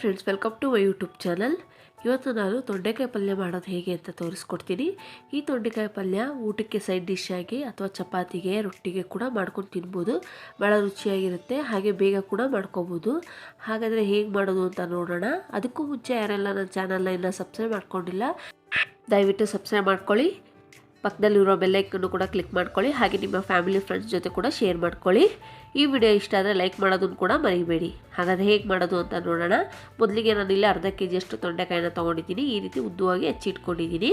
Friends, welcome to my YouTube channel. ಇವತ್ತು ನಾನು ತೊಂಡೆಕಾಯಿ ಪಲ್ಯ ಮಾಡೋದು ಹೇಗೆ ಅಂತ ತೋರಿಸ್ಕೊಡ್ತೀನಿ. ಈ ತೊಂಡೆಕಾಯಿ ಪಲ್ಯ ಊಟಕ್ಕೆ ಸೈಡ್ ಡಿಶ್ ಆಗಿ ಅಥವಾ ಚಪಾತಿಗೆ, ರೊಟ್ಟಿಗೆ ಕೂಡ ಮಾಡ್ಕೊಂಡು ತಿನ್ಬೋದು. ಭಾಳ ರುಚಿಯಾಗಿರುತ್ತೆ, ಹಾಗೆ ಬೇಗ ಕೂಡ ಮಾಡ್ಕೋಬೋದು. ಹಾಗಾದರೆ ಹೇಗೆ ಮಾಡೋದು ಅಂತ ನೋಡೋಣ. ಅದಕ್ಕೂ ಮುಂಚೆ ಯಾರೆಲ್ಲ ನನ್ನ ಚಾನಲ್ನ ಇನ್ನೂ ಸಬ್ಸ್ಕ್ರೈಬ್ ಮಾಡ್ಕೊಂಡಿಲ್ಲ, ದಯವಿಟ್ಟು ಸಬ್ಸ್ಕ್ರೈಬ್ ಮಾಡ್ಕೊಳ್ಳಿ. ಪಕ್ಕದಲ್ಲಿರೋ ಬೆಲ್ಲೈಕನ್ನು ಕೂಡ ಕ್ಲಿಕ್ ಮಾಡ್ಕೊಳ್ಳಿ. ಹಾಗೆ ನಿಮ್ಮ ಫ್ಯಾಮಿಲಿ ಫ್ರೆಂಡ್ಸ್ ಜೊತೆ ಕೂಡ ಶೇರ್ ಮಾಡ್ಕೊಳ್ಳಿ. ಈ ವಿಡಿಯೋ ಇಷ್ಟ ಆದರೆ ಲೈಕ್ ಮಾಡೋದನ್ನು ಕೂಡ ಮರಿಬೇಡಿ. ಹಾಗಾದರೆ ಹೇಗೆ ಮಾಡೋದು ಅಂತ ನೋಡೋಣ. ಮೊದಲಿಗೆ ನಾನಿಲ್ಲಿ ಅರ್ಧ ಕೆಜಿಯಷ್ಟು ತೊಂಡೆಕಾಯಿನ ತೊಗೊಂಡಿದ್ದೀನಿ. ಈ ರೀತಿ ಉದ್ದವಾಗಿ ಹೆಚ್ಚಿಟ್ಕೊಂಡಿದ್ದೀನಿ.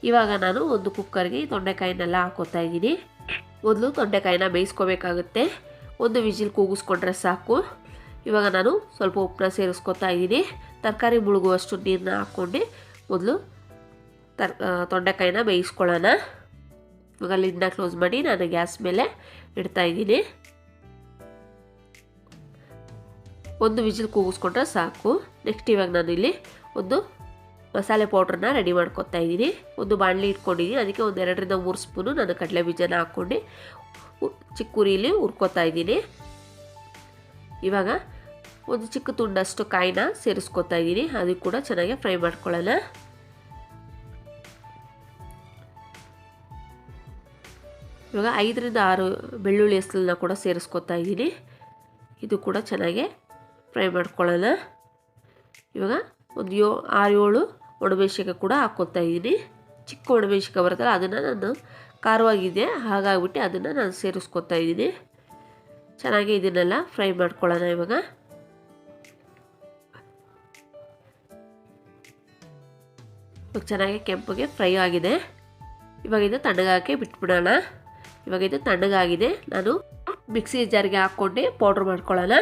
ಇವಾಗ ನಾನು ಒಂದು ಕುಕ್ಕರ್ಗೆ ಈ ತೊಂಡೆಕಾಯಿನೆಲ್ಲ ಹಾಕೋತಾ ಇದ್ದೀನಿ. ಮೊದಲು ತೊಂಡೆಕಾಯಿನ ಬೇಯಿಸ್ಕೋಬೇಕಾಗುತ್ತೆ. ಒಂದು ವಿಜಿಲ್ ಕೂಗಿಸ್ಕೊಂಡ್ರೆ ಸಾಕು. ಇವಾಗ ನಾನು ಸ್ವಲ್ಪ ಉಪ್ಪನ್ನ ಸೇರಿಸ್ಕೊತಾ ಇದ್ದೀನಿ. ತರಕಾರಿ ಮುಳುಗುವಷ್ಟು ನೀರನ್ನ ಹಾಕ್ಕೊಂಡು ಮೊದಲು ತೊಂಡೆಕಾಯಿನ ಬೇಯಿಸ್ಕೊಳ್ಳೋಣ. ಇವಾಗ ಲಿಡ್ನ ಕ್ಲೋಸ್ ಮಾಡಿ ನಾನು ಗ್ಯಾಸ್ ಮೇಲೆ ಇಡ್ತಾ ಇದ್ದೀನಿ. ಒಂದು ವಿಜಿಲ್ ಕೂಗಿಸ್ಕೊಂಡ್ರೆ ಸಾಕು. ನೆಕ್ಸ್ಟ್ ಇವಾಗ ನಾನು ಇಲ್ಲಿ ಒಂದು ಮಸಾಲೆ ಪೌಡ್ರನ್ನ ರೆಡಿ ಮಾಡ್ಕೊತಾ ಇದ್ದೀನಿ. ಒಂದು ಬಾಣಲಿ ಇಟ್ಕೊಂಡಿದ್ದೀನಿ. ಅದಕ್ಕೆ ಒಂದು 2-3 ಸ್ಪೂನು ನಾನು ಕಡಲೆ ಬೀಜನ ಹಾಕ್ಕೊಂಡು ಚಿಕ್ಕ ಉರಿಯಲ್ಲಿ ಹುರ್ಕೋತಾ ಇದ್ದೀನಿ. ಇವಾಗ ಒಂದು ಚಿಕ್ಕ ತುಂಡಷ್ಟು ಕಾಯಿನ ಸೇರಿಸ್ಕೊತಾ ಇದ್ದೀನಿ. ಅದು ಕೂಡ ಚೆನ್ನಾಗಿ ಫ್ರೈ ಮಾಡ್ಕೊಳ್ಳೋಣ. ಇವಾಗ 5-6 ಬೆಳ್ಳುಳ್ಳಿ ಹೆಸಲನ್ನ ಕೂಡ ಸೇರಿಸ್ಕೊತಾ ಇದ್ದೀನಿ. ಇದು ಕೂಡ ಚೆನ್ನಾಗಿ ಫ್ರೈ ಮಾಡ್ಕೊಳ್ಳೋಣ. ಇವಾಗ ಒಂದು 6-7 ಒಣಮೆಣಸಿನ್ಕಾಯಿ ಕೂಡ ಹಾಕ್ಕೊತಾ ಇದ್ದೀನಿ. ಚಿಕ್ಕ ಒಣಮೆಣಸಿನ್ಕಾಯಿ ಬರುತ್ತಲ್ಲ, ಅದನ್ನು ನಾನು ಖಾರವಾಗಿದೆ ಹಾಗಾಗ್ಬಿಟ್ಟು ಅದನ್ನು ನಾನು ಸೇರಿಸ್ಕೊತಾ ಇದ್ದೀನಿ. ಚೆನ್ನಾಗಿ ಇದನ್ನೆಲ್ಲ ಫ್ರೈ ಮಾಡ್ಕೊಳ್ಳೋಣ. ಇವಾಗ ಚೆನ್ನಾಗಿ ಕೆಂಪಗೆ ಫ್ರೈ ಆಗಿದೆ. ಇವಾಗ ಇದು ತಣ್ಣಗಾಕೆ ಬಿಟ್ಬಿಡೋಣ. ಇವಾಗ ಇದು ತಣ್ಣಗಾಗಿದೆ. ನಾನು ಮಿಕ್ಸಿ ಜಾರ್ಗೆ ಹಾಕ್ಕೊಂಡು ಪೌಡ್ರ್ ಮಾಡ್ಕೊಳ್ಳೋಣ.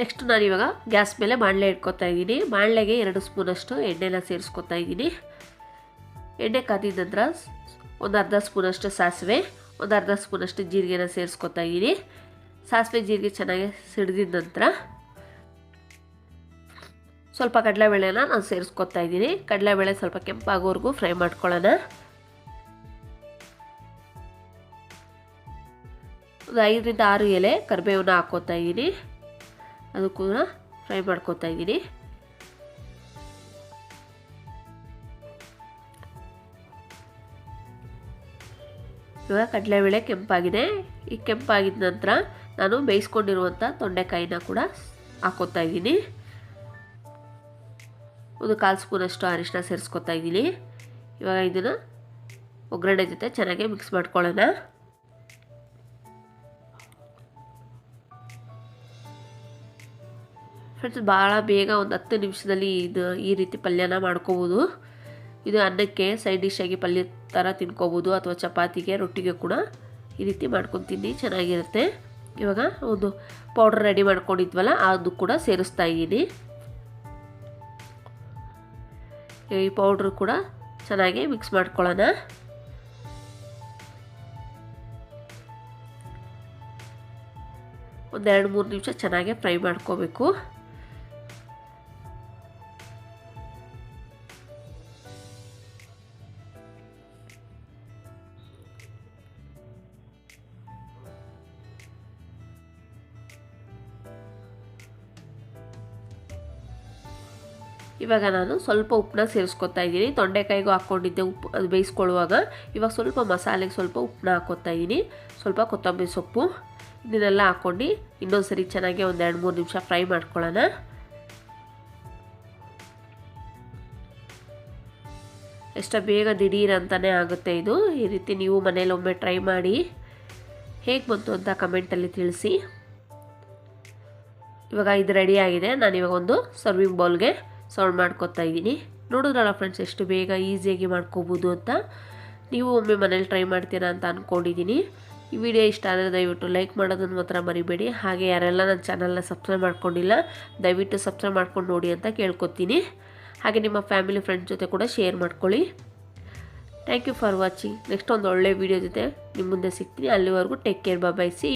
ನೆಕ್ಸ್ಟ್ ನಾನು ಇವಾಗ ಗ್ಯಾಸ್ ಮೇಲೆ ಬಾಣಲೆ ಇಟ್ಕೊತಾ ಇದ್ದೀನಿ. ಬಾಣಲೆಗೆ 2 ಸ್ಪೂನಷ್ಟು ಎಣ್ಣೆನ ಸೇರಿಸ್ಕೊತಾ ಇದ್ದೀನಿ. ಎಣ್ಣೆ ಕಾದಿದ ನಂತರ ಒಂದು ಅರ್ಧ ಸ್ಪೂನಷ್ಟು ಸಾಸಿವೆ, ಒಂದು ಅರ್ಧ ಸ್ಪೂನಷ್ಟು ಜೀರಿಗೆನ ಸೇರಿಸ್ಕೊತಾ ಇದ್ದೀನಿ. ಸಾಸಿವೆ ಜೀರಿಗೆ ಚೆನ್ನಾಗಿ ಸಿಡಿದಿದ ನಂತರ ಸ್ವಲ್ಪ ಕಡಲೆಬೇಳೆನ ನಾನು ಸೇರಿಸ್ಕೊತಾ ಇದ್ದೀನಿ. ಕಡಲೆಬೇಳೆ ಸ್ವಲ್ಪ ಕೆಂಪಾಗೋವರೆಗೂ ಫ್ರೈ ಮಾಡ್ಕೊಳ್ಳೋಣ. ಒಂದು 5-6 ಎಲೆ ಕರಿಬೇವನ್ನ ಹಾಕ್ಕೋತಾ ಇದ್ದೀನಿ. ಅದು ಕೂಡ ಫ್ರೈ ಮಾಡ್ಕೋತಾ ಇದ್ದೀನಿ. ಇವಾಗ ಕಡಲೆಬೇಳೆ ಕೆಂಪಾಗಿದೆ. ಈ ಕೆಂಪಾಗಿದ ನಂತರ ನಾನು ಬೇಯಿಸ್ಕೊಂಡಿರುವಂಥ ತೊಂಡೆಕಾಯಿನ ಕೂಡ ಹಾಕ್ಕೋತಾ ಇದ್ದೀನಿ. ಒಂದು 1/4 ಸ್ಪೂನಷ್ಟು ಅರಿಶಿನ ಸೇರಿಸ್ಕೊತಾ ಇದ್ದೀನಿ. ಇವಾಗ ಇದನ್ನು ಒಗ್ಗರಣೆ ಜೊತೆ ಚೆನ್ನಾಗಿ ಮಿಕ್ಸ್ ಮಾಡ್ಕೊಳ್ಳೋಣ. ಫ್ರೆಂಡ್ಸ್, ಭಾಳ ಬೇಗ ಒಂದು 10 ನಿಮಿಷದಲ್ಲಿ ಈ ರೀತಿ ಪಲ್ಯನ ಮಾಡ್ಕೋಬೋದು. ಇದು ಅನ್ನಕ್ಕೆ ಸೈಡ್ ಡಿಶ್ ಆಗಿ ಪಲ್ಯ ಥರ ತಿನ್ಕೋಬೋದು, ಅಥವಾ ಚಪಾತಿಗೆ, ರೊಟ್ಟಿಗೆ ಕೂಡ ಈ ರೀತಿ ಮಾಡ್ಕೊಂಡು ತಿನ್ನಿ, ಚೆನ್ನಾಗಿರುತ್ತೆ. ಇವಾಗ ಒಂದು ಪೌಡ್ರ್ ರೆಡಿ ಮಾಡ್ಕೊಂಡಿದ್ವಲ್ಲ, ಅದು ಕೂಡ ಸೇರಿಸ್ತಾ ಇದ್ದೀನಿ. ಈ ಪೌಡ್ರು ಕೂಡ ಚೆನ್ನಾಗಿ ಮಿಕ್ಸ್ ಮಾಡ್ಕೊಳ್ಳೋಣ. ಒಂದು 2-3 ನಿಮಿಷ ಚೆನ್ನಾಗಿ ಫ್ರೈ ಮಾಡ್ಕೋಬೇಕು. ಇವಾಗ ನಾನು ಸ್ವಲ್ಪ ಉಪ್ಪನ್ನ ಸೇರಿಸ್ಕೊತಾ ಇದ್ದೀನಿ. ತೊಂಡೆಕಾಯಿಗೂ ಹಾಕ್ಕೊಂಡಿದ್ದೆ ಉಪ್ಪು, ಅದು ಬೇಯಿಸ್ಕೊಳ್ಳುವಾಗ. ಇವಾಗ ಸ್ವಲ್ಪ ಮಸಾಲೆಗೆ ಸ್ವಲ್ಪ ಉಪ್ಪನ್ನ ಹಾಕ್ಕೊತಾ ಇದ್ದೀನಿ. ಸ್ವಲ್ಪ ಕೊತ್ತಂಬರಿ ಸೊಪ್ಪು, ಇದನ್ನೆಲ್ಲ ಹಾಕ್ಕೊಂಡು ಇನ್ನೊಂದು ಸರಿ ಚೆನ್ನಾಗಿ ಒಂದು 2-3 ನಿಮಿಷ ಫ್ರೈ ಮಾಡ್ಕೊಳ್ಳೋಣ. ಎಷ್ಟು ಬೇಗ ದಿಢೀರ್ ಅಂತಲೇ ಆಗುತ್ತೆ ಇದು. ಈ ರೀತಿ ನೀವು ಮನೇಲಿ ಒಮ್ಮೆ ಟ್ರೈ ಮಾಡಿ, ಹೇಗೆ ಬಂತು ಅಂತ ಕಮೆಂಟಲ್ಲಿ ತಿಳಿಸಿ. ಇವಾಗ ಇದು ರೆಡಿಯಾಗಿದೆ. ನಾನಿವಾಗ ಒಂದು ಸರ್ವಿಂಗ್ ಬೌಲ್ಗೆ ಸರ್ವ್ ಮಾಡ್ಕೊತಾ ಇದ್ದೀನಿ. ನೋಡಿದ್ರಲ್ಲ ಫ್ರೆಂಡ್ಸ್, ಎಷ್ಟು ಬೇಗ ಈಸಿಯಾಗಿ ಮಾಡ್ಕೋಬೋದು ಅಂತ. ನೀವು ಒಮ್ಮೆ ಮನೇಲಿ ಟ್ರೈ ಮಾಡ್ತೀರಾ ಅಂತ ಅಂದ್ಕೊಂಡಿದ್ದೀನಿ. ಈ ವಿಡಿಯೋ ಇಷ್ಟ ಆದರೆ ದಯವಿಟ್ಟು ಲೈಕ್ ಮಾಡೋದನ್ನು ಮಾತ್ರ ಮರಿಬೇಡಿ. ಹಾಗೆ ಯಾರೆಲ್ಲ ನನ್ನ ಚಾನಲ್ನ ಸಬ್ಸ್ಕ್ರೈಬ್ ಮಾಡ್ಕೊಂಡಿಲ್ಲ, ದಯವಿಟ್ಟು ಸಬ್ಸ್ಕ್ರೈಬ್ ಮಾಡ್ಕೊಂಡು ನೋಡಿ ಅಂತ ಕೇಳ್ಕೊತೀನಿ. ಹಾಗೆ ನಿಮ್ಮ ಫ್ಯಾಮಿಲಿ ಫ್ರೆಂಡ್ಸ್ ಜೊತೆ ಕೂಡ ಶೇರ್ ಮಾಡ್ಕೊಳ್ಳಿ. Thank you for watching. Next ಒಂದು ಒಳ್ಳೆ ವಿಡಿಯೋ ಜೊತೆ ನಿಮ್ಮ ಮುಂದೆ ಸಿಗ್ತೀನಿ. ಅಲ್ಲಿವರೆಗೂ ಟೇಕ್ ಕೇರ್, ಬಾಯ್. ಸಿ